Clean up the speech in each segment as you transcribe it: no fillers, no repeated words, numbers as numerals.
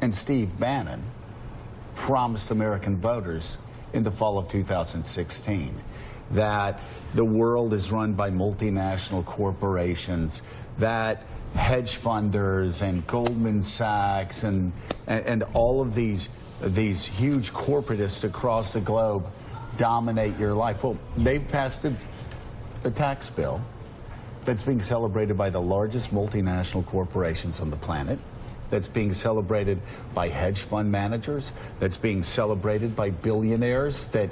and Steve Bannon promised American voters in the fall of 2016 that the world is run by multinational corporations, that hedge funders and Goldman Sachs and all of these huge corporatists across the globe dominate your life. Well, they've passed a tax bill that's being celebrated by the largest multinational corporations on the planet, that's being celebrated by hedge fund managers, that's being celebrated by billionaires that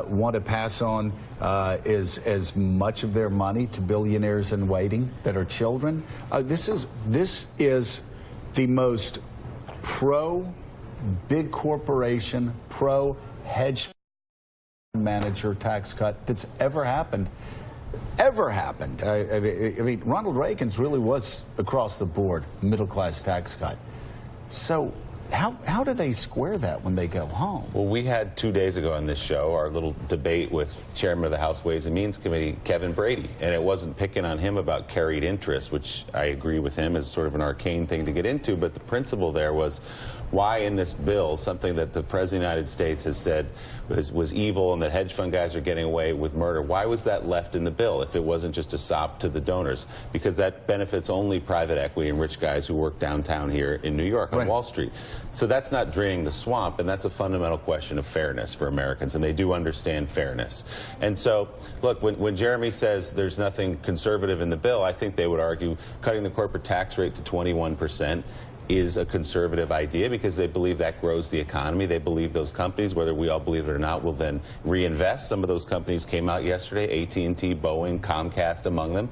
want to pass on as much of their money to billionaires in waiting that are children. This is the most pro-big corporation, pro-hedge fund manager tax cut that's ever happened. I mean, Ronald Reagan's really was across the board middle-class tax cut. So how do they square that when they go home? Well, we had 2 days ago on this show our little debate with Chairman of the House Ways and Means Committee, Kevin Brady, and it wasn't picking on him about carried interest, which I agree with him is sort of an arcane thing to get into, but the principle there was why in this bill, something that the President of the United States has said was evil and that hedge fund guys are getting away with murder, why was that left in the bill if it wasn't just a sop to the donors? Because that benefits only private equity and rich guys who work downtown here in New York on Wall Street. So that's not draining the swamp, and that's a fundamental question of fairness for Americans, and they do understand fairness. And so, look, when Jeremy says there's nothing conservative in the bill, I think they would argue cutting the corporate tax rate to 21% is a conservative idea because they believe that grows the economy. They believe those companies, whether we all believe it or not, will then reinvest. Some of those companies came out yesterday, AT&T, Boeing, Comcast among them,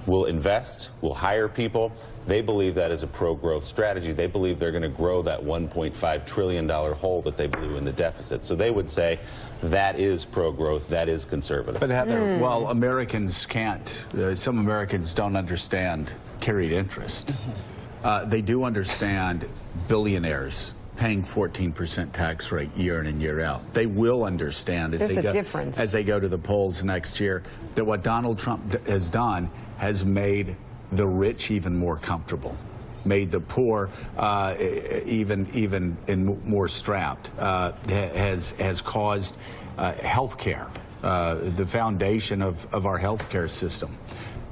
will invest, will hire people. They believe that is a pro-growth strategy. They believe they're going to grow that $1.5 trillion hole that they blew in the deficit. So they would say that is pro-growth, that is conservative. But Heather, while Americans can't, some Americans don't understand carried interest. They do understand billionaires paying 14% tax rate year in and year out. They will understand as they go to the polls next year that what Donald Trump has done has made the rich even more comfortable, made the poor even more strapped, has caused health care, the foundation of our health care system,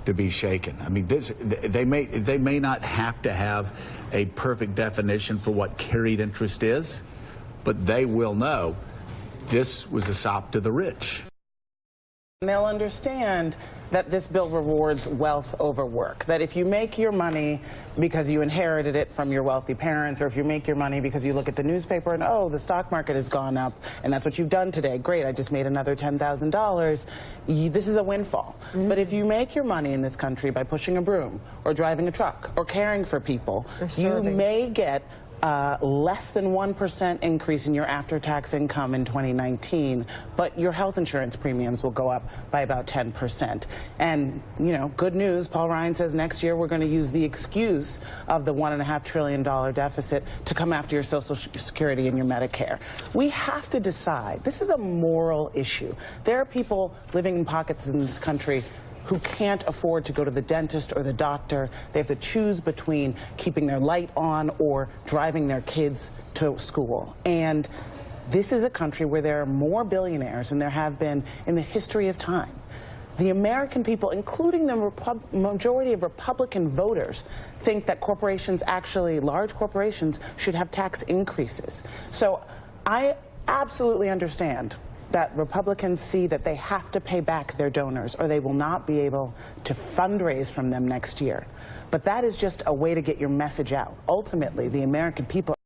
to be shaken. I mean, they may not have to have a perfect definition for what carried interest is, but they will know this was a sop to the rich. And they'll understand that this bill rewards wealth over work. That if you make your money because you inherited it from your wealthy parents, or if you make your money because you look at the newspaper and, oh, the stock market has gone up, and that's what you've done today. Great, I just made another $10,000. This is a windfall. But if you make your money in this country by pushing a broom, or driving a truck, or caring for people, you may get less than 1% increase in your after-tax income in 2019, but your health insurance premiums will go up by about 10%. And, you know, good news, Paul Ryan says next year we're going to use the excuse of the $1.5 trillion deficit to come after your Social Security and your Medicare. We have to decide. This is a moral issue. There are people living in pockets in this country who can't afford to go to the dentist or the doctor. They have to choose between keeping their light on or driving their kids to school. And this is a country where there are more billionaires than there have been in the history of time. The American people, including the majority of Republican voters, think that corporations, actually large corporations, should have tax increases. So I absolutely understand that Republicans see that they have to pay back their donors or they will not be able to fundraise from them next year. But that is just a way to get your message out. Ultimately, the American people